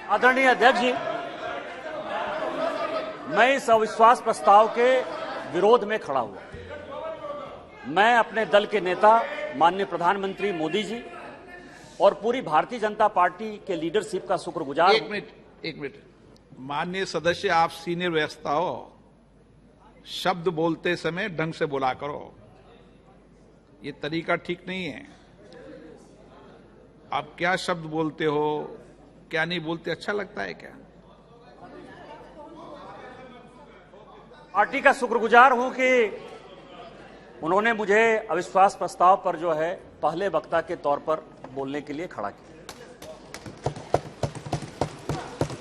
आदरणीय अध्यक्ष जी, मैं इस अविश्वास प्रस्ताव के विरोध में खड़ा हुआ। मैं अपने दल के नेता माननीय प्रधानमंत्री मोदी जी और पूरी भारतीय जनता पार्टी के लीडरशिप का शुक्रगुजार हूं। एक मिनट माननीय सदस्य, आप सीनियर व्यवस्था हो, शब्द बोलते समय ढंग से बोला करो। ये तरीका ठीक नहीं है। आप क्या शब्द बोलते हो, क्या नहीं बोलते, अच्छा लगता है क्या? पार्टी का शुक्रगुजार हूं कि उन्होंने मुझे अविश्वास प्रस्ताव पर जो है पहले वक्ता के तौर पर बोलने के लिए खड़ा किया।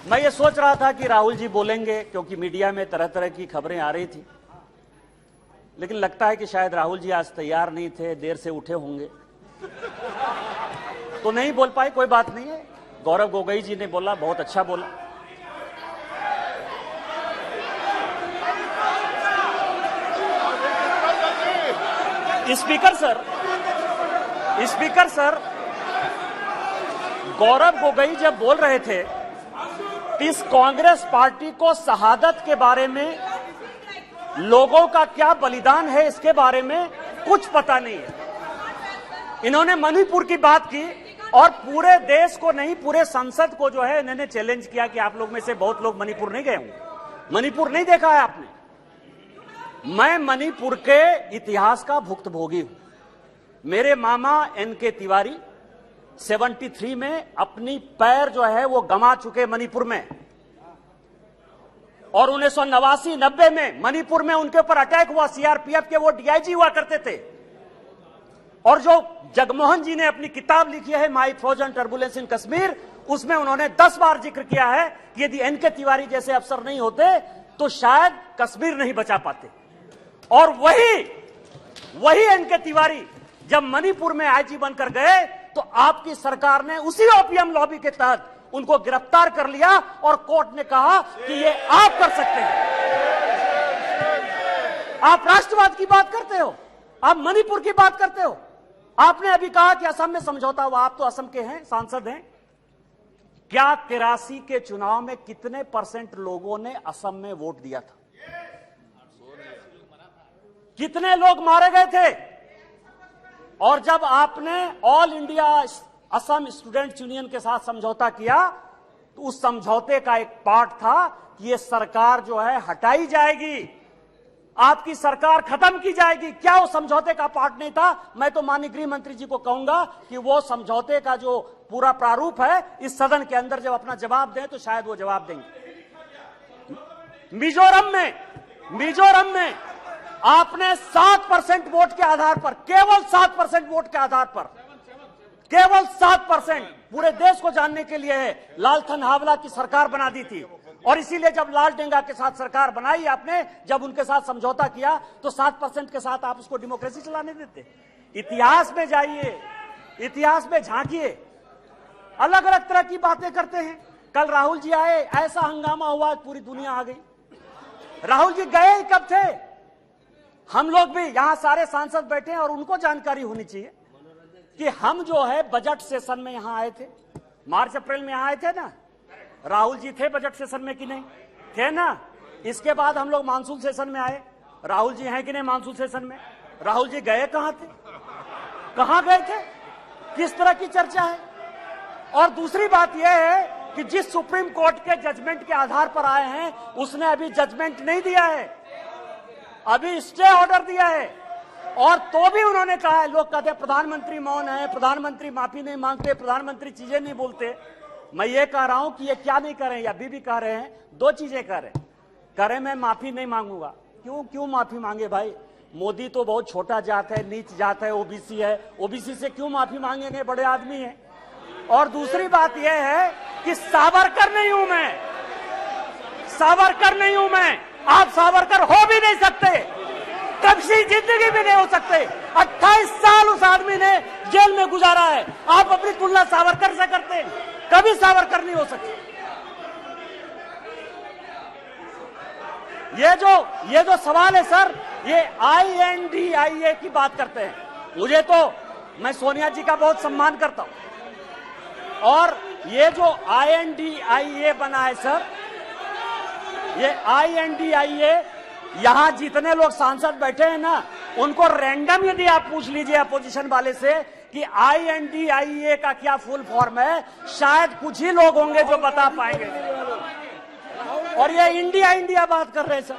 मैं ये सोच रहा था कि राहुल जी बोलेंगे, क्योंकि मीडिया में तरह तरह की खबरें आ रही थी, लेकिन लगता है कि शायद राहुल जी आज तैयार नहीं थे, देर से उठे होंगे तो नहीं बोल पाए। कोई बात नहीं है। गौरव गोगोई जी ने बोला, बहुत अच्छा बोला। स्पीकर सर, गौरव गोगोई जब बोल रहे थे, इस कांग्रेस पार्टी को शहादत के बारे में, लोगों का क्या बलिदान है इसके बारे में कुछ पता नहीं है। इन्होंने मणिपुर की बात की और पूरे देश को नहीं, पूरे संसद को जो है इन्होंने चैलेंज किया कि आप लोग में से बहुत लोग मणिपुर नहीं गए होंगे, मणिपुर नहीं देखा है आपने। मैं मणिपुर के इतिहास का भुक्तभोगी हूं। मेरे मामा एनके तिवारी 73 में अपनी पैर जो है वो गंवा चुके मणिपुर में, और 1989-90 में मणिपुर में उनके ऊपर अटैक हुआ। सीआरपीएफ के वो डीआईजी हुआ करते थे। और जो जगमोहन जी ने अपनी किताब लिखी है माई फ्रोजन टर्बुलेंस इन कश्मीर, उसमें उन्होंने 10 बार जिक्र किया है कि यदि एनके तिवारी जैसे अफसर नहीं होते तो शायद कश्मीर नहीं बचा पाते। और वही एनके तिवारी जब मणिपुर में आईजी बनकर गए तो आपकी सरकार ने उसी ओपीएम लॉबी के तहत उनको गिरफ्तार कर लिया और कोर्ट ने कहा कि ये आप कर सकते हैं। आप राष्ट्रवाद की बात करते हो, आप मणिपुर की बात करते हो। आपने अभी कहा कि असम में समझौता हुआ, आप तो असम के हैं, सांसद हैं। क्या 83 के चुनाव में कितने % लोगों ने असम में वोट दिया था? कितने लोग मारे गए थे? और जब आपने all India Assam students union के साथ समझौता किया तो उस समझौते का एक पार्ट था कि ये सरकार जो है हटाई जाएगी, आपकी सरकार खत्म की जाएगी। क्या वो समझौते का पार्ट नहीं था? मैं तो माननीय गृह मंत्री जी को कहूंगा कि वो समझौते का जो पूरा प्रारूप है इस सदन के अंदर जब अपना जवाब दें तो शायद वो जवाब देंगे। मिजोरम में आपने 7% वोट के आधार पर, केवल 7% वोट के आधार पर, केवल 7%, पूरे देश को जानने के लिए है, लालथन हावला की सरकार बना दी थी। और इसीलिए जब लाल डेंगा के साथ सरकार बनाई आपने, जब उनके साथ समझौता किया तो 7% के साथ आप उसको डेमोक्रेसी चलाने देते। इतिहास में जाइए, इतिहास में झांकिए, अलग अलग तरह की बातें करते हैं। कल राहुल जी आए, ऐसा हंगामा हुआ, पूरी दुनिया आ गई। राहुल जी गए कब थे? हम लोग भी यहां सारे सांसद बैठे हैं और उनको जानकारी होनी चाहिए कि हम जो है बजट सेशन में यहां आए थे, मार्च अप्रैल में यहां आए थे ना। राहुल जी थे बजट सेशन में कि नहीं थे ना? इसके बाद हम लोग मानसून सेशन में आए, राहुल जी हैं कि नहीं मानसून सेशन में? राहुल जी गए कहां थे, कहां गए थे, किस तरह की चर्चा है? और दूसरी बात यह है कि जिस सुप्रीम कोर्ट के जजमेंट के आधार पर आए हैं उसने अभी जजमेंट नहीं दिया है, अभी स्टे ऑर्डर दिया है। और तो भी उन्होंने कहा है, लोग कहते हैं प्रधानमंत्री मौन है, प्रधानमंत्री माफी नहीं मांगते, प्रधानमंत्री चीजें नहीं बोलते। मैं ये कह रहा हूं कि ये क्या नहीं कर रहे हैं, या अभी भी कह रहे हैं, 2 चीजें कह रहे हैं। मैं माफी नहीं मांगूंगा। क्यों माफी मांगे भाई? मोदी तो बहुत छोटा जात है, नीच जात है, ओबीसी है, ओबीसी से क्यों माफी मांगेंगे? बड़े आदमी है। और दूसरी बात यह है कि सावरकर नहीं हूं मैं, सावरकर नहीं हूं मैं। आप सावरकर हो भी नहीं सकते, कभी जिंदगी भी नहीं हो सकते। 28 साल उस आदमी ने जेल में गुजारा है। आप अपनी तुलना सावरकर से करते हैं, कभी सावरकर नहीं हो सकते। ये जो सवाल है सर, ये INDIA की बात करते हैं। मुझे तो, मैं सोनिया जी का बहुत सम्मान करता हूं और ये जो INDIA बना है सर, ये INDIA, यहां जितने लोग सांसद बैठे हैं ना, उनको रैंडम यदि आप पूछ लीजिए अपोजिशन वाले से कि INDIA का क्या फुल फॉर्म है, शायद कुछ ही लोग होंगे जो बता पाएंगे। और ये इंडिया इंडिया बात कर रहे हैं सर।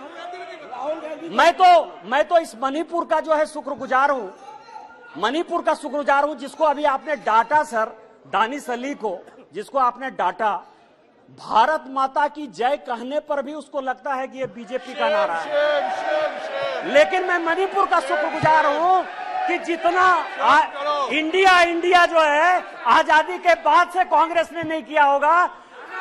मैं तो इस मणिपुर का जो है शुक्रगुजार हूं, मणिपुर का शुक्रगुजार हूं, जिसको अभी आपने डांटा सर, दानिश अली को, जिसको आपने डांटा, भारत माता की जय कहने पर भी उसको लगता है कि ये बीजेपी का नारा है। लेकिन मैं मणिपुर का शुक्रगुजार हूं कि जितना इंडिया इंडिया जो है आजादी के बाद से कांग्रेस ने नहीं किया होगा,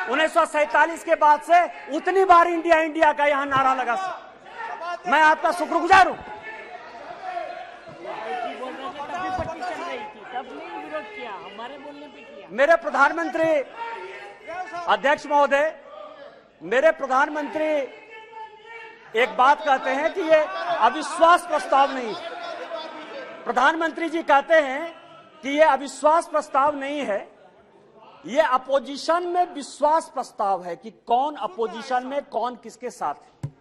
1947 के बाद से उतनी बार इंडिया इंडिया का यहां नारा लगा सर। मैं आपका शुक्रगुजार हूं। मेरे प्रधानमंत्री अध्यक्ष महोदय, मेरे प्रधानमंत्री एक बात कहते हैं कि ये अविश्वास प्रस्ताव नहीं है। प्रधानमंत्री जी कहते हैं कि ये अविश्वास प्रस्ताव नहीं है, ये अपोजिशन में विश्वास प्रस्ताव है कि कौन अपोजिशन में कौन किसके साथ है।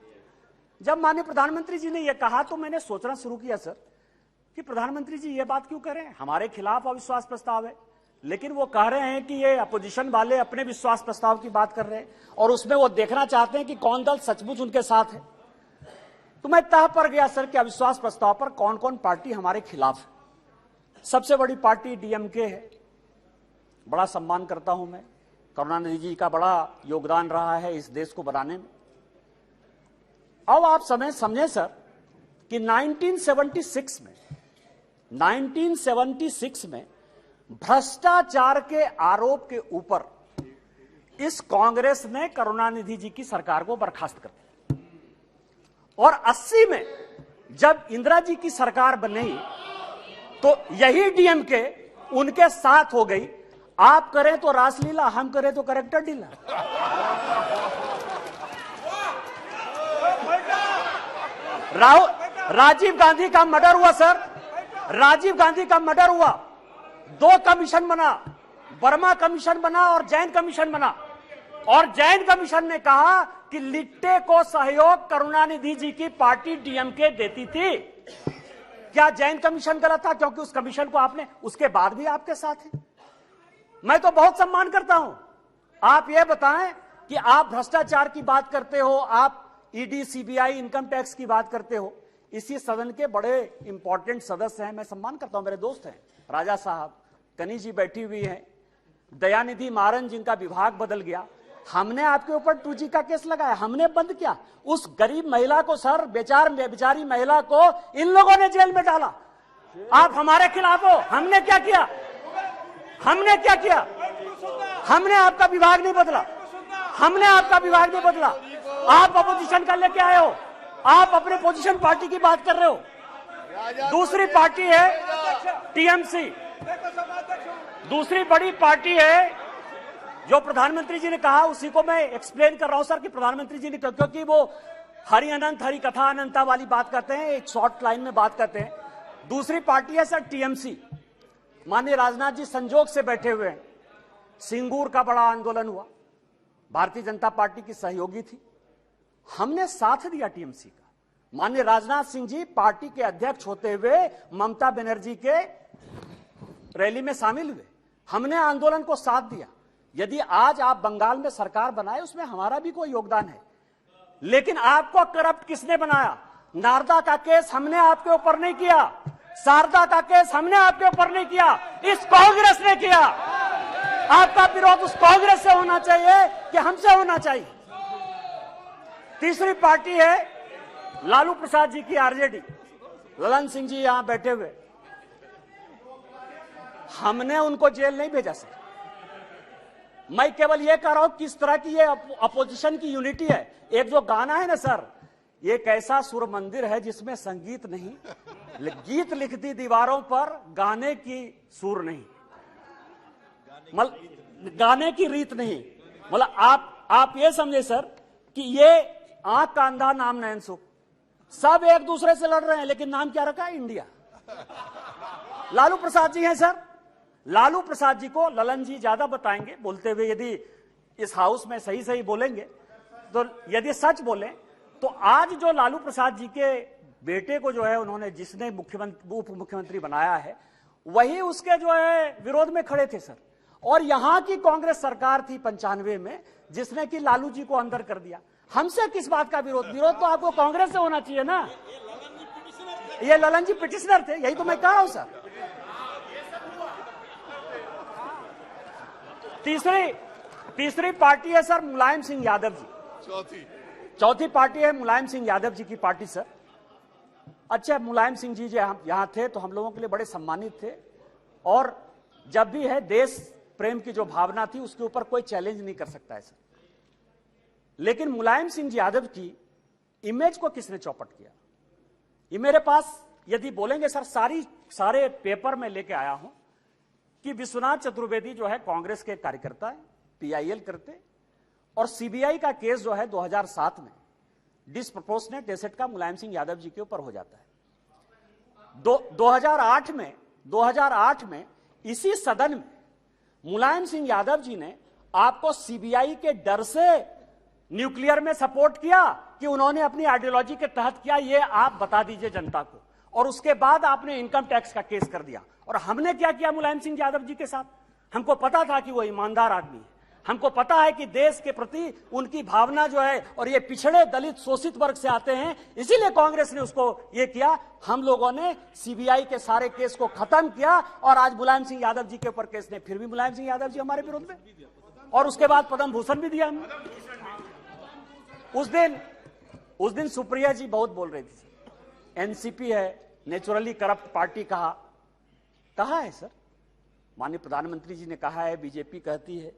जब माननीय प्रधानमंत्री जी ने यह कहा तो मैंने सोचना शुरू किया सर कि प्रधानमंत्री जी ये बात क्यों कह रहे हैं, हमारे खिलाफ अविश्वास प्रस्ताव है, लेकिन वो कह रहे हैं कि ये अपोजिशन वाले अपने विश्वास प्रस्ताव की बात कर रहे हैं और उसमें वो देखना चाहते हैं कि कौन दल सचमुच उनके साथ है। तो मैं तह पर गया सर कि अविश्वास प्रस्ताव पर कौन कौन पार्टी हमारे खिलाफ है। सबसे बड़ी पार्टी DMK है, बड़ा सम्मान करता हूं मैं, करुणानिधि जी का बड़ा योगदान रहा है इस देश को बनाने में। अब आप समझे सर कि 1976 में भ्रष्टाचार के आरोप के ऊपर इस कांग्रेस ने करुणानिधि जी की सरकार को बर्खास्त कर दिया और 80 में जब इंदिरा जी की सरकार बनी तो यही DMK उनके साथ हो गई। आप करें तो रासलीला, हम करें तो करेक्टर ढीला। राजीव गांधी का मर्डर हुआ सर, राजीव गांधी का मर्डर हुआ, 2 कमीशन बना, वर्मा कमीशन बना और जैन कमीशन बना, और जैन कमीशन ने कहा कि लिट्टे को सहयोग करुणानिधि जी की पार्टी DMK देती थी। क्या जैन कमीशन गलत था? क्योंकि उस कमीशन को आपने उसके बाद भी आपके साथ है। मैं तो बहुत सम्मान करता हूं। आप यह बताएं कि आप भ्रष्टाचार की बात करते हो, आप ED CBI इनकम टैक्स की बात करते हो, इसी सदन के बड़े इंपॉर्टेंट सदस्य हैं, मैं सम्मान करता हूं, मेरे दोस्त हैं, राजा साहब, कनी जी बैठी हुई हैं, दयानिधि मारन जिनका विभाग बदल गया। हमने आपके ऊपर 2G का केस लगाया, हमने बंद किया। उस गरीब महिला को सर, बेचारी महिला को इन लोगों ने जेल में डाला। आप हमारे खिलाफ हो। हमने क्या किया? हमने क्या किया? हमने आपका विभाग नहीं बदला, हमने आपका विभाग नहीं बदला। आप अपोजिशन का लेके आए हो, आप अपने पोजीशन पार्टी की बात कर रहे हो। दूसरी पार्टी है TMC, दूसरी बड़ी पार्टी है जो प्रधानमंत्री जी ने कहा, उसी को मैं एक्सप्लेन कर रहा हूं सर कि प्रधानमंत्री जी ने, क्योंकि वो हरि अनंत हरि कथा अनंता वाली बात करते हैं, एक शॉर्ट लाइन में बात करते हैं। दूसरी पार्टी है सर TMC। माननीय राजनाथ जी संजोग से बैठे हुए हैं। सिंगूर का बड़ा आंदोलन हुआ, भारतीय जनता पार्टी की सहयोगी थी, हमने साथ दिया TMC का। माननीय राजनाथ सिंह जी पार्टी के अध्यक्ष होते हुए ममता बनर्जी के रैली में शामिल हुए, हमने आंदोलन को साथ दिया। यदि आज आप बंगाल में सरकार बनाए, उसमें हमारा भी कोई योगदान है, लेकिन आपको करप्ट किसने बनाया? नारदा का केस हमने आपके ऊपर नहीं किया, शारदा का केस हमने आपके ऊपर नहीं किया, इस कांग्रेस ने किया। आपका विरोध उस कांग्रेस से होना चाहिए कि हमसे होना चाहिए? तीसरी पार्टी है लालू प्रसाद जी की RJD, ललन सिंह जी यहां बैठे हुए। हमने उनको जेल नहीं भेजा सर, मैं केवल यह कह रहा हूं किस तरह की ये अपोजिशन की यूनिटी है। एक जो गाना है ना सर, एक ऐसा सुर मंदिर है जिसमें संगीत नहीं, गीत लिख दी दीवारों पर, गाने की सुर नहीं, गाने की रीत नहीं। मतलब आप ये समझे सर कि ये आंख का अंधा नाम नयन सुख, सब एक दूसरे से लड़ रहे हैं, लेकिन नाम क्या रखा है? इंडिया। लालू प्रसाद जी हैं सर, लालू प्रसाद जी को ललन जी ज्यादा बताएंगे बोलते हुए, यदि इस हाउस में सही सही बोलेंगे तो, यदि सच बोले तो आज जो लालू प्रसाद जी के बेटे को जो है उन्होंने, जिसने उप मुख्यमंत्री बनाया है, वही उसके जो है विरोध में खड़े थे सर। और यहां की कांग्रेस सरकार थी 95 में जिसने कि लालू जी को अंदर कर दिया। हमसे किस बात का विरोध? विरोध तो आपको कांग्रेस से होना चाहिए ना। ये ललन जी पिटिशनर थे, यही तो मैं कह रहा हूं सर। तीसरी पार्टी है सर मुलायम सिंह यादव जी। चौथी पार्टी है मुलायम सिंह यादव जी की पार्टी सर। अच्छा, मुलायम सिंह जी जो यहां थे तो हम लोगों के लिए बड़े सम्मानित थे, और जब भी है देश प्रेम की जो भावना थी उसके ऊपर कोई चैलेंज नहीं कर सकता है सर। लेकिन मुलायम सिंह जी यादव की इमेज को किसने चौपट किया? ये मेरे पास यदि बोलेंगे सर, सारे पेपर में लेके आया हूं कि विश्वनाथ चतुर्वेदी जो है कांग्रेस के कार्यकर्ता है, पीआईएल करते, और सीबीआई का केस जो है 2007 में डिसप्रोपोर्शनेट एसेट का मुलायम सिंह यादव जी के ऊपर हो जाता है। 2008 में इसी सदन में मुलायम सिंह यादव जी ने आपको सीबीआई के डर से न्यूक्लियर में सपोर्ट किया कि उन्होंने अपनी आइडियोलॉजी के तहत किया, ये आप बता दीजिए जनता को। और उसके बाद आपने इनकम टैक्स का केस कर दिया। और हमने क्या किया मुलायम सिंह यादव जी के साथ? हमको पता था कि वो ईमानदार आदमी है, हमको पता है कि देश के प्रति उनकी भावना जो है, और ये पिछड़े दलित शोषित वर्ग से आते हैं, इसीलिए कांग्रेस ने उसको ये किया। हम लोगों ने सीबीआई के सारे केस को खत्म किया, और आज मुलायम सिंह यादव जी के ऊपर केस ने, फिर भी मुलायम सिंह यादव जी हमारे विरोध में, और उसके बाद पद्म भूषण भी दिया हमने। उस दिन सुप्रिया जी बहुत बोल रही थी, एनसीपी है नेचुरली करप्ट पार्टी। कहा है सर? माननीय प्रधानमंत्री जी ने कहा है, बीजेपी कहती है,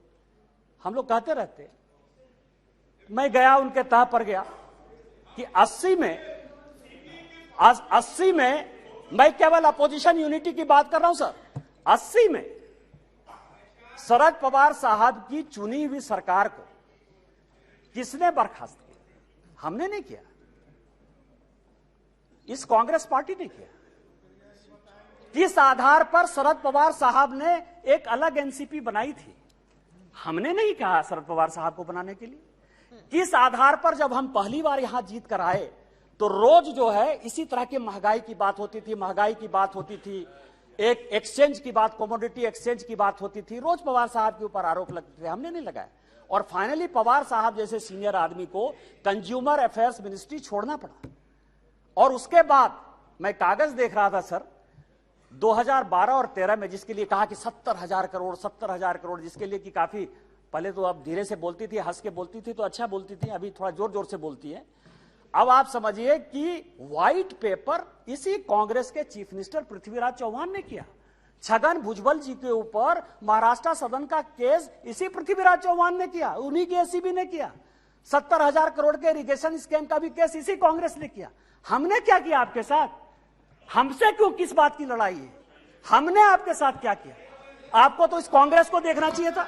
हम लोग कहते रहते हैं। मैं गया उनके तह पर गया कि 80 में मैं केवल अपोजिशन यूनिटी की बात कर रहा हूं सर। 80 में शरद पवार साहब की चुनी हुई सरकार को किसने बर्खास्त किया? हमने नहीं किया, इस कांग्रेस पार्टी ने किया। किस आधार पर शरद पवार साहब ने एक अलग एनसीपी बनाई थी? हमने नहीं कहा शरद पवार साहब को बनाने के लिए। किस आधार पर जब हम पहली बार यहां जीत कर आए तो रोज जो है इसी तरह की महंगाई की बात होती थी, एक एक्सचेंज की बात, कमोडिटी एक्सचेंज की बात होती थी, रोज पवार साहब के ऊपर आरोप लगते थे, हमने नहीं लगाया। और फाइनली पवार साहब जैसे सीनियर आदमी को कंज्यूमर अफेयर्स मिनिस्ट्री छोड़ना पड़ा। और उसके बाद मैं कागज देख रहा था सर, 2012 और 13 में जिसके लिए कहा कि 70,000 करोड़, जिसके लिए कि काफी पहले तो अब धीरे से बोलती थी, हंस के बोलती थी तो अच्छा बोलती थी, अभी थोड़ा जोर जोर से बोलती है। अब आप समझिए कि व्हाइट पेपर इसी कांग्रेस के चीफ मिनिस्टर पृथ्वीराज चौहान ने किया। छगन भुजबल जी के ऊपर महाराष्ट्र सदन का केस इसी पृथ्वीराज चौहान ने किया, उन्हीं के एसीबी ने किया। 70,000 करोड़ के इरिगेशन स्कैम का भी केस इसी कांग्रेस ने किया। हमने क्या किया आपके साथ? हमसे क्यों, किस बात की लड़ाई है? हमने आपके साथ क्या किया? आपको तो इस कांग्रेस को देखना चाहिए था।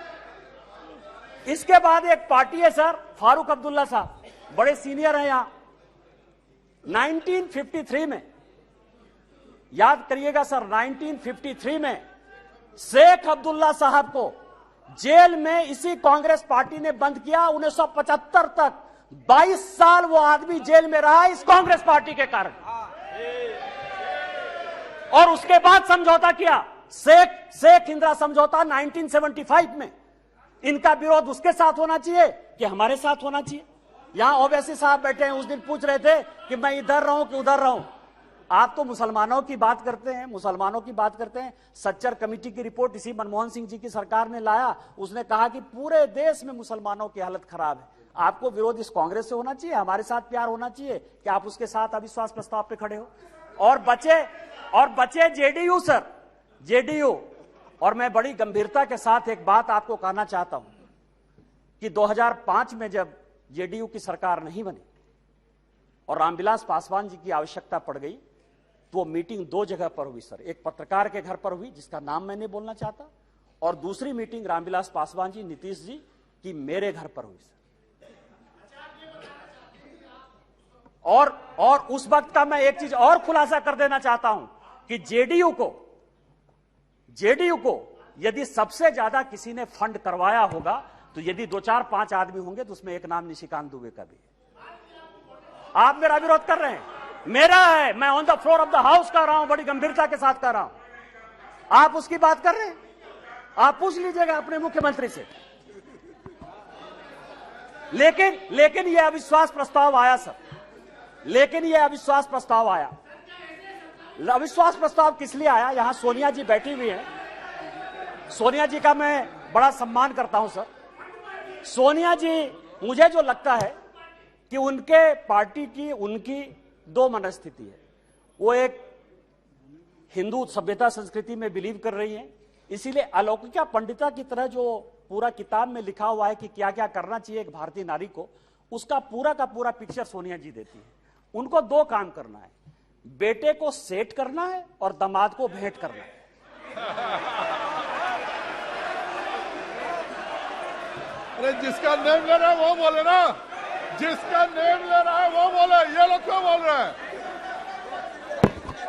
इसके बाद एक पार्टी है सर, फारूक अब्दुल्ला साहब, बड़े सीनियर हैं यहां। 1953 में, याद करिएगा सर, 1953 में शेख अब्दुल्ला साहब को जेल में इसी कांग्रेस पार्टी ने बंद किया। 1975 तक 22 साल वो आदमी जेल में रहा इस कांग्रेस पार्टी के कारण। और उसके बाद समझौता किया, शेख इंदिरा समझौता 1975 में। इनका विरोध उसके साथ होना चाहिए कि हमारे साथ होना चाहिए? यहां ओवैसी साहब बैठे हैं, उस दिन पूछ रहे थे कि मैं इधर रहूं कि उधर रहूं। आप तो मुसलमानों की बात करते हैं, सच्चर कमेटी की रिपोर्ट इसी मनमोहन सिंह जी की सरकार ने लाया। उसने कहा कि पूरे देश में मुसलमानों की हालत खराब है। आपको विरोध इस कांग्रेस से होना चाहिए, हमारे साथ प्यार होना चाहिए कि आप उसके साथ अविश्वास प्रस्ताव पे खड़े हो। और बचे जेडीयू सर, जेडीयू। और मैं बड़ी गंभीरता के साथ एक बात आपको कहना चाहता हूं कि 2005 में जब जेडीयू की सरकार नहीं बनी और रामविलास पासवान जी की आवश्यकता पड़ गई, तो वो मीटिंग 2 जगह पर हुई सर। एक पत्रकार के घर पर हुई जिसका नाम मैं नहीं बोलना चाहता, और दूसरी मीटिंग रामविलास पासवान जी, नीतीश जी की मेरे घर पर हुई सर। और उस वक्त का मैं एक चीज और खुलासा कर देना चाहता हूं कि जेडीयू को यदि सबसे ज्यादा किसी ने फंड करवाया होगा तो यदि 2, 4, 5 आदमी होंगे तो उसमें एक नाम निशिकांत दुबे का भी है। आप मेरा विरोध कर रहे हैं, मेरा है, मैं on the floor of the house कर रहा हूं, बड़ी गंभीरता के साथ कर रहा हूं। आप उसकी बात कर रहे हैं, आप पूछ लीजिएगा अपने मुख्यमंत्री से। लेकिन यह अविश्वास प्रस्ताव आया सर, लेकिन यह अविश्वास प्रस्ताव आया। अविश्वास प्रस्ताव किस लिए आया? यहां सोनिया जी बैठी हुई हैं, सोनिया जी का मैं बड़ा सम्मान करता हूं सर। सोनिया जी, मुझे जो लगता है कि उनके पार्टी की उनकी दो मनस्थिति है। वो एक हिंदू सभ्यता संस्कृति में बिलीव कर रही हैं, इसीलिए अलौकिका पंडिता की तरह जो पूरा किताब में लिखा हुआ है कि क्या क्या करना चाहिए एक भारतीय नारी को, उसका पूरा का पूरा पिक्चर सोनिया जी देती है। उनको दो काम करना है, बेटे को सेट करना है और दामाद को भेंट करना है। अरे जिसका नेम ले रहा है वो बोले ना, जिसका नेम ले रहा है वो बोले, ये लोग क्यों बोल रहे हैं?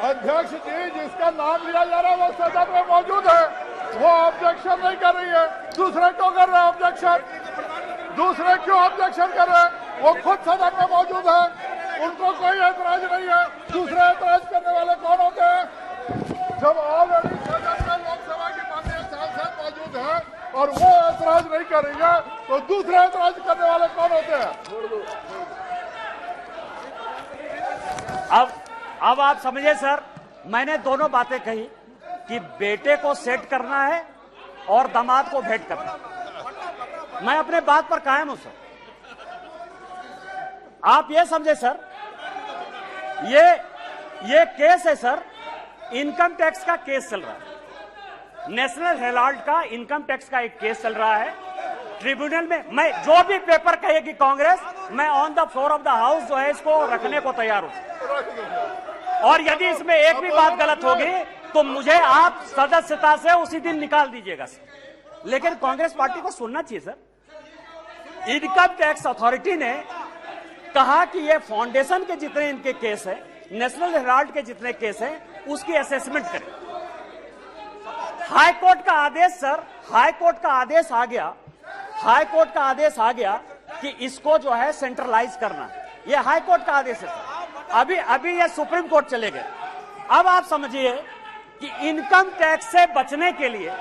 अध्यक्ष जी, जिसका नाम लिया जा रहा है वो सदन में मौजूद है, वो ऑब्जेक्शन नहीं कर रही है। दूसरे क्यों कर रहे हैं ऑब्जेक्शन? दूसरे क्यों ऑब्जेक्शन कर रहे हैं? वो खुद सदन में मौजूद है, उनको कोई ऐतराज नहीं है। दूसरे ऐतराज करने वाले कौन होते हैं? जब ऑलरेडी सदन में लोकसभा की माननीय सांसद मौजूद है और वो ऐतराज नहीं कर रही है, तो दूसरे ऐतराज करने वाले कौन होते हैं? अब आप समझिए सर, मैंने दोनों बातें कही कि बेटे को सेट करना है और दामाद को भेंट करना है। मैं अपने बात पर कायम हूं सर। आप ये समझे सर, ये केस है सर, इनकम टैक्स का केस चल रहा है। नेशनल हेराल्ड का इनकम टैक्स का एक केस चल रहा है ट्रिब्यूनल में। मैं जो भी पेपर कहेगी कांग्रेस, मैं on the floor of the house जो है इसको रखने को तैयार हूं। और यदि इसमें एक भी बात गलत होगी तो मुझे आप सदस्यता से उसी दिन निकाल दीजिएगा सर। लेकिन कांग्रेस पार्टी को सुनना चाहिए सर। इनकम टैक्स अथॉरिटी ने कहा कि ये फाउंडेशन के जितने इनके केस है, नेशनल हेराल्ड के जितने केस हैं, उसकी असेसमेंट करें। हाई कोर्ट का आदेश सर, हाई कोर्ट का आदेश आ गया, हाई कोर्ट का आदेश आ गया कि इसको जो है सेंट्रलाइज करना। ये हाई कोर्ट का आदेश है सर। अभी ये सुप्रीम कोर्ट चले गए। अब आप समझिए कि इनकम टैक्स से बचने के लिए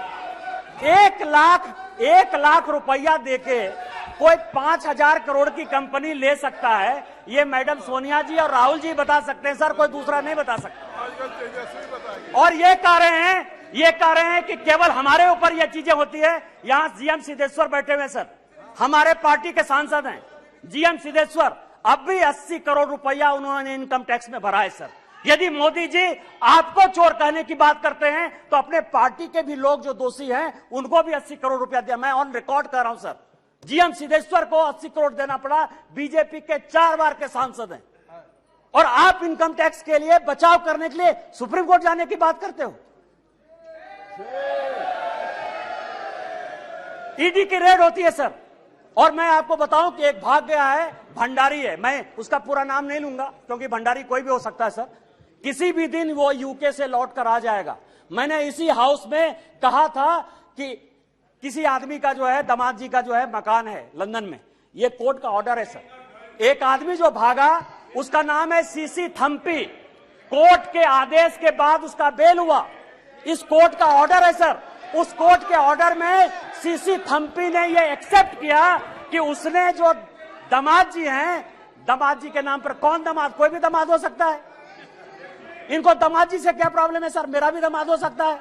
1 लाख रुपया देके कोई 5,000 करोड़ की कंपनी ले सकता है। ये मैडम सोनिया जी और राहुल जी बता सकते हैं सर, कोई दूसरा नहीं बता सकता। और ये कह रहे हैं कि केवल हमारे ऊपर ये चीजें होती है। यहां जीएम सिद्धेश्वर बैठे हुए सर, हमारे पार्टी के सांसद हैं जीएम सिद्धेश्वर। अब भी 80 करोड़ रुपया उन्होंने इनकम टैक्स में भरा है सर। यदि मोदी जी आपको चोर कहने की बात करते हैं तो अपने पार्टी के भी लोग जो दोषी हैं उनको भी 80 करोड़ रुपया दिया। मैं ऑन रिकॉर्ड कर रहा हूं सर, जीएम सिद्धेश्वर को 80 करोड़ देना पड़ा। बीजेपी के 4 बार के सांसद हैं और आप इनकम टैक्स के लिए बचाव करने के लिए सुप्रीम कोर्ट जाने की बात करते हो। ईडी की रेड होती है सर। और मैं आपको बताऊं कि एक भाग गया है, भंडारी है, मैं उसका पूरा नाम नहीं लूंगा क्योंकि भंडारी कोई भी हो सकता है सर। किसी भी दिन वो यूके से लौट कर आ जाएगा। मैंने इसी हाउस में कहा था कि किसी आदमी का जो है, दामाद जी का जो है मकान है लंदन में, ये कोर्ट का ऑर्डर है सर। एक आदमी जो भागा उसका नाम है सीसी थम्पी। कोर्ट के आदेश के बाद उसका बेल हुआ। इस कोर्ट का ऑर्डर है सर। उस कोर्ट के ऑर्डर में सीसी थम्पी ने यह एक्सेप्ट किया कि उसने जो दामाद जी हैं, दामाद जी के नाम पर कौन दामाद, कोई भी दामाद हो सकता है। इनको दामाद जी से क्या प्रॉब्लम है सर? मेरा भी दामाद हो सकता है।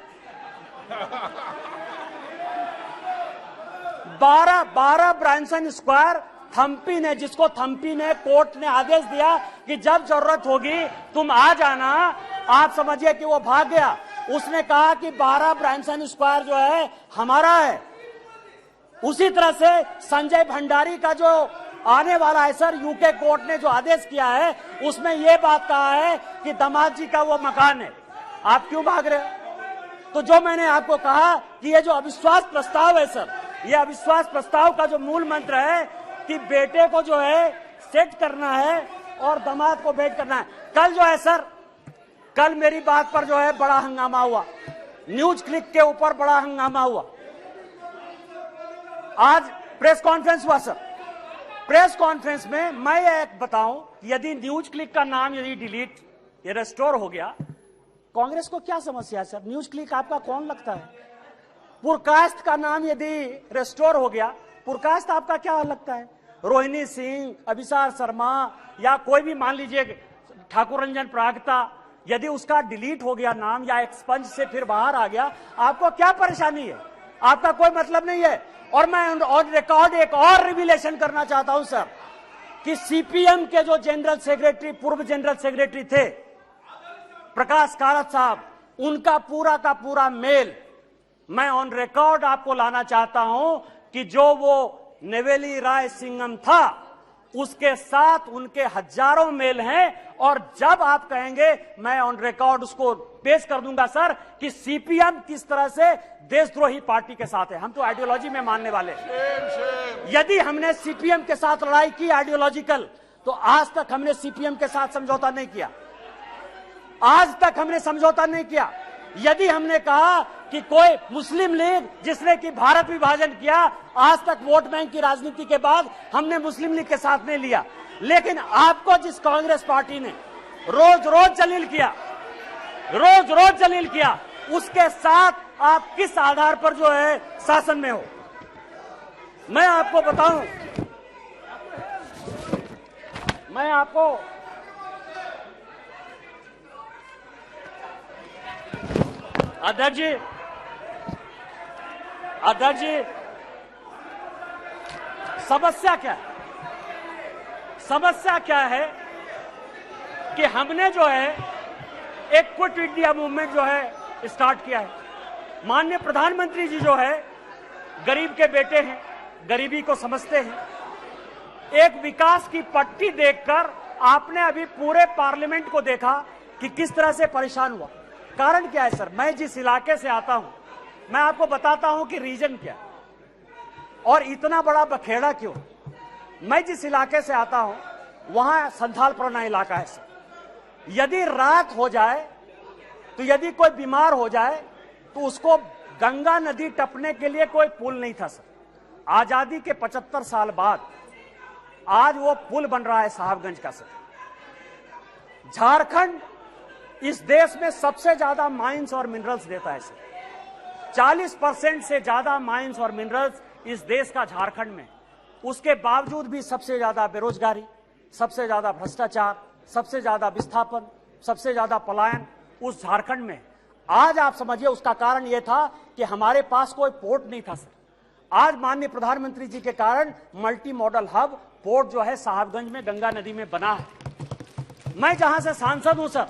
12 ब्रांसन स्क्वायर थम्पी ने, जिसको थम्पी ने, कोर्ट ने आदेश दिया कि जब जरूरत होगी तुम आ जाना। आप समझिए कि वो भाग गया। उसने कहा कि 12 ब्रांसन स्क्वायर जो है हमारा है। उसी तरह से संजय भंडारी का जो आने वाला है सर, यूके कोर्ट ने जो आदेश किया है उसमें यह बात कहा है कि दामाद जी का वो मकान है। आप क्यों भाग रहे हो? तो जो मैंने आपको कहा कि ये जो अविश्वास प्रस्ताव है सर, ये अविश्वास प्रस्ताव का जो मूल मंत्र है कि बेटे को जो है सेट करना है और दामाद को भेंट करना है। कल जो है सर, कल मेरी बात पर जो है बड़ा हंगामा हुआ। न्यूज क्लिक के ऊपर बड़ा हंगामा हुआ। आज प्रेस कॉन्फ्रेंस हुआ सर। प्रेस कॉन्फ्रेंस में मैं एक बताऊं, यदि न्यूज क्लिक का नाम यदि डिलीट या रेस्टोर हो गया, कांग्रेस को क्या समस्या है सर? न्यूज क्लिक आपका कौन लगता है? पुरकास्ट का नाम यदि रेस्टोर हो गया, पुरकास्ट आपका क्या लगता है? रोहिणी सिंह, अभिसार शर्मा या कोई भी मान लीजिए ठाकुर रंजन प्रागता, यदि उसका डिलीट हो गया नाम या एक्सपंज से फिर बाहर आ गया, आपको क्या परेशानी है? आपका कोई मतलब नहीं है। और मैं ऑन रिकॉर्ड एक और रिविलेशन करना चाहता हूं सर, कि सीपीएम के जो जनरल सेक्रेटरी, पूर्व जनरल सेक्रेटरी थे प्रकाश कारात साहब, उनका पूरा का पूरा मेल मैं ऑन रिकॉर्ड आपको लाना चाहता हूं कि जो वो नेवेली राय सिंघम था उसके साथ उनके हजारों मेल हैं। और जब आप कहेंगे मैं ऑन रिकॉर्ड उसको पेश कर दूंगा सर कि सीपीएम किस तरह से देशद्रोही पार्टी के साथ है। हम तो आइडियोलॉजी में मानने वाले हैं। यदि हमने सीपीएम के साथ लड़ाई की आइडियोलॉजिकल, तो आज तक हमने सीपीएम के साथ समझौता नहीं किया। आज तक हमने समझौता नहीं किया। यदि हमने कहा कि कोई मुस्लिम लीग जिसने कि भारत विभाजन किया, आज तक वोट बैंक की राजनीति के बाद हमने मुस्लिम लीग के साथ नहीं लिया। लेकिन आपको जिस कांग्रेस पार्टी ने रोज रोज जलील किया, उसके साथ आप किस आधार पर जो है शासन में हो? मैं आपको बताऊं, मैं आपको अध्यक्ष जी, समस्या क्या है? समस्या क्या है कि हमने जो है एक क्विट इंडिया मूवमेंट जो है स्टार्ट किया है। माननीय प्रधानमंत्री जी जो है गरीब के बेटे हैं, गरीबी को समझते हैं। एक विकास की पट्टी देखकर आपने अभी पूरे पार्लियामेंट को देखा कि किस तरह से परेशान हुआ। कारण क्या है सर? मैं जिस इलाके से आता हूं, मैं आपको बताता हूं कि रीजन क्या है और इतना बड़ा बखेड़ा क्यों। मैं जिस इलाके से आता हूं वहां संथालपरना इलाका है सर। यदि रात हो जाए, तो यदि कोई बीमार हो जाए, तो उसको गंगा नदी टपने के लिए कोई पुल नहीं था सर। आजादी के 75 साल बाद आज वो पुल बन रहा है साहबगंज का सर। झारखंड इस देश में सबसे ज्यादा माइंस और मिनरल्स देता है सर। 40% से ज्यादा माइंस और मिनरल्स इस देश का झारखंड में। उसके बावजूद भी सबसे ज्यादा बेरोजगारी, सबसे ज्यादा भ्रष्टाचार, सबसे ज्यादा विस्थापन, सबसे ज्यादा पलायन उस झारखंड में। आज आप समझिए उसका कारण यह था कि हमारे पास कोई पोर्ट नहीं था सर। आज माननीय प्रधानमंत्री जी के कारण मल्टी मॉडल हब पोर्ट जो है साहबगंज में गंगा नदी में बना है। मैं जहां से सांसद हूं सर,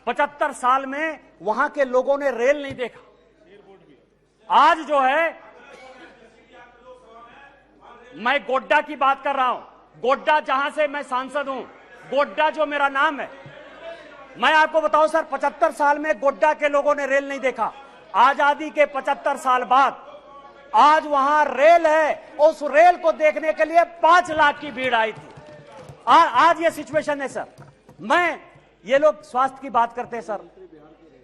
75 साल में वहां के लोगों ने रेल नहीं देखा। आज जो है मैं गोड्डा की बात कर रहा हूं, गोड्डा जहां से मैं सांसद हूं, गोड्डा जो मेरा नाम है, मैं आपको बताऊं सर 75 साल में गोड्डा के लोगों ने रेल नहीं देखा। आजादी के 75 साल बाद आज वहां रेल है। उस रेल को देखने के लिए 5 लाख की भीड़ आई थी। आज ये सिचुएशन है सर। ये लोग स्वास्थ्य की बात करते हैं सर,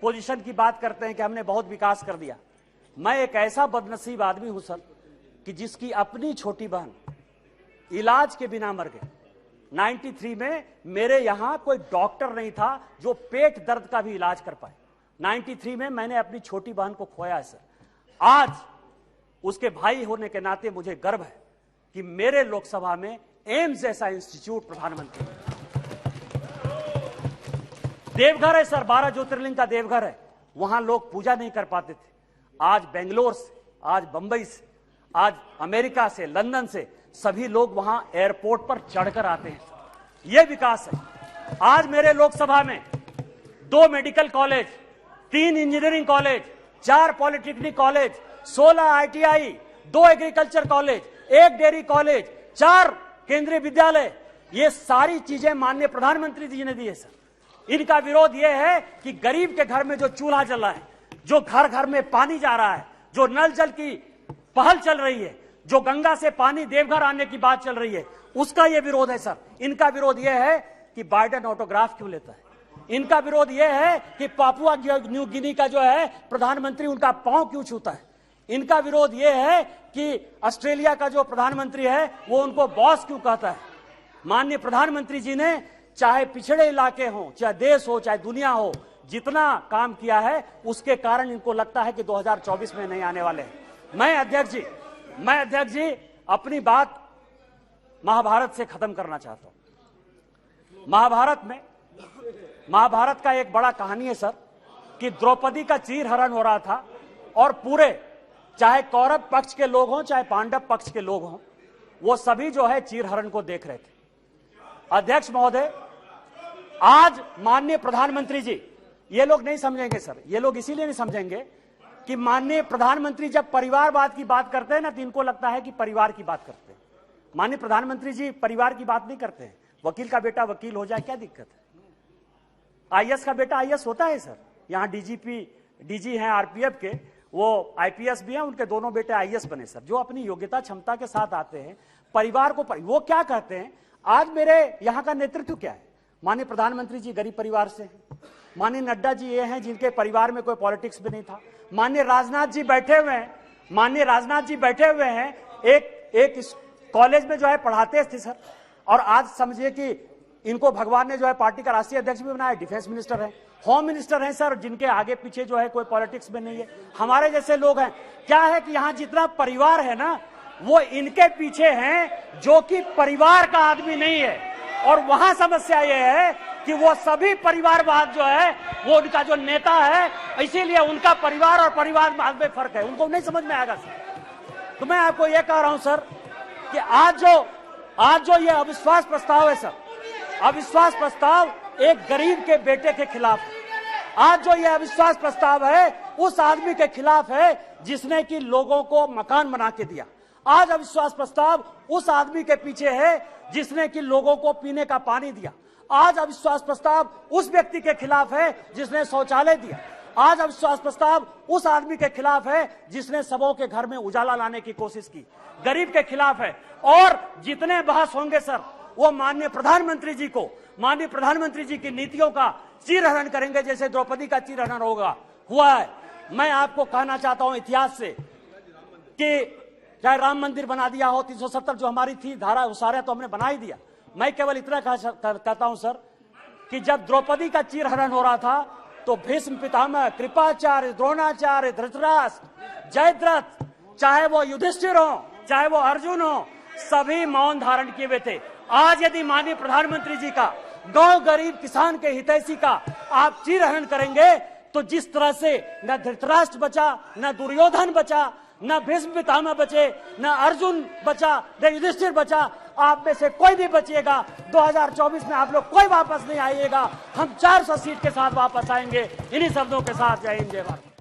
पोजीशन की बात करते हैं कि हमने बहुत विकास कर दिया। मैं एक ऐसा बदनसीब आदमी हूं सर कि जिसकी अपनी छोटी बहन इलाज के बिना मर गई। 93 में मेरे यहां कोई डॉक्टर नहीं था जो पेट दर्द का भी इलाज कर पाए। 93 में मैंने अपनी छोटी बहन को खोया है सर। आज उसके भाई होने के नाते मुझे गर्व है कि मेरे लोकसभा में एम्स जैसा इंस्टीट्यूट प्रधानमंत्री, देवघर है सर, 12 ज्योतिर्लिंग का देवघर है, वहां लोग पूजा नहीं कर पाते थे। आज बेंगलोर से, आज बंबई से, आज अमेरिका से, लंदन से सभी लोग वहां एयरपोर्ट पर चढ़कर आते हैं। यह विकास है। आज मेरे लोकसभा में 2 medical college, 3 engineering college, 4 polytechnic college, 16 ITI, 2 agriculture college, 1 dairy college, 4 केंद्रीय विद्यालय, ये सारी चीजें माननीय प्रधानमंत्री जी ने दी है सर। इनका विरोध यह है कि गरीब के घर में जो चूल्हा जल रहा है, जो घर घर में पानी जा रहा है, जो नल जल की पहल चल रही है, जो गंगा से पानी देवघर आने की बात चल रही है, उसका यह विरोध है सर। इनका विरोध यह है कि बाइडेन ऑटोग्राफ क्यों लेता है, इनका विरोध यह है कि पापुआ न्यू गिनी का जो है प्रधानमंत्री उनका पांव क्यों छूता है। इनका विरोध यह है कि ऑस्ट्रेलिया का जो प्रधानमंत्री है वो उनको बॉस क्यों कहता है। माननीय प्रधानमंत्री जी ने चाहे पिछड़े इलाके हो, चाहे देश हो, चाहे दुनिया हो, जितना काम किया है उसके कारण इनको लगता है कि 2024 में नहीं आने वाले हैं। मैं अध्यक्ष जी अपनी बात महाभारत से खत्म करना चाहता हूं। महाभारत का एक बड़ा कहानी है सर कि द्रौपदी का चीरहरण हो रहा था और पूरे चाहे कौरव पक्ष के लोग हों चाहे पांडव पक्ष के लोग हों, वो सभी जो है चीरहरण को देख रहे थे। अध्यक्ष महोदय, आज माननीय प्रधानमंत्री जी, ये लोग नहीं समझेंगे सर, ये लोग इसीलिए नहीं समझेंगे कि माननीय प्रधानमंत्री जब परिवारवाद की बात करते हैं ना तो इनको लगता है कि परिवार की बात करते हैं। माननीय प्रधानमंत्री जी परिवार की बात नहीं करते हैं। वकील का बेटा वकील हो जाए क्या दिक्कत है? आईएएस का बेटा आईएएस होता है सर। यहां डीजी हैं आरपीएफ के, वो आईपीएस भी हैं, उनके दोनों बेटे आईएएस बने सर, जो अपनी योग्यता क्षमता के साथ आते हैं। परिवार को वो क्या कहते हैं, आज मेरे यहां का नेतृत्व क्या है? माननीय प्रधानमंत्री जी गरीब परिवार से हैं। माननीय नड्डा जी ये हैं जिनके परिवार में कोई पॉलिटिक्स भी नहीं था। माननीय राजनाथ जी बैठे हुए हैं, एक कॉलेज में जो है पढ़ाते थे सर, और आज समझिए कि इनको भगवान ने जो है पार्टी का राष्ट्रीय अध्यक्ष भी बनाया। डिफेंस मिनिस्टर है, होम मिनिस्टर है सर, जिनके आगे पीछे जो है कोई पॉलिटिक्स में नहीं है। हमारे जैसे लोग हैं। क्या है कि यहां जितना परिवार है ना वो इनके पीछे हैं जो कि परिवार का आदमी नहीं है। और वहां समस्या ये है कि वो सभी परिवारवाद जो है वो उनका जो नेता है, इसीलिए उनका परिवार और परिवारवाद में फर्क है, उनको नहीं समझ में आएगा सर। तो मैं आपको ये कह रहा हूं सर कि आज जो ये अविश्वास प्रस्ताव है सर, अविश्वास प्रस्ताव एक गरीब के बेटे के खिलाफ है। आज जो ये अविश्वास प्रस्ताव है उस आदमी के खिलाफ है जिसने कि लोगों को मकान बना के दिया। आज अविश्वास प्रस्ताव उस आदमी के पीछे है जिसने कि लोगों को पीने का पानी दिया। आज अविश्वास प्रस्ताव उस व्यक्ति के खिलाफ है जिसने शौचालय दिया। आज अविश्वास प्रस्ताव उस आदमी के खिलाफ है जिसने सबों के घर में उजाला लाने की कोशिश की, गरीब के खिलाफ है। और जितने बहस होंगे सर वो माननीय प्रधानमंत्री जी की नीतियों का चीरहरण करेंगे, जैसे द्रौपदी का चीरहरण हुआ है। मैं आपको कहना चाहता हूं इतिहास से कि चाहे राम मंदिर बना दिया हो, 370 जो हमारी थी धारा, वो सारा तो हमने बना ही दिया। मैं केवल इतना कहता हूं सर कि जब द्रौपदी का चीरहरण हो रहा था तो भीष्म पितामह, कृपाचार्य, द्रोणाचार्य, धृतराष्ट्र, जयद्रथ, चाहे वो युधिष्ठिर हो चाहे वो अर्जुन हो, सभी मौन धारण किए हुए थे। आज यदि माननीय प्रधानमंत्री जी का गांव गरीब किसान के हितैषी का आप चीरहरण करेंगे तो जिस तरह से न धृतराष्ट्र बचा, न दुर्योधन बचा, न भीष्म पितामह बचे, न अर्जुन बचा, न युधिष्ठिर बचा, आप में से कोई भी बचिएगा 2024 में आप लोग कोई वापस नहीं आइएगा। हम 400 सीट के साथ वापस आएंगे। इन्हीं शब्दों के साथ जय हिंद जय भारत।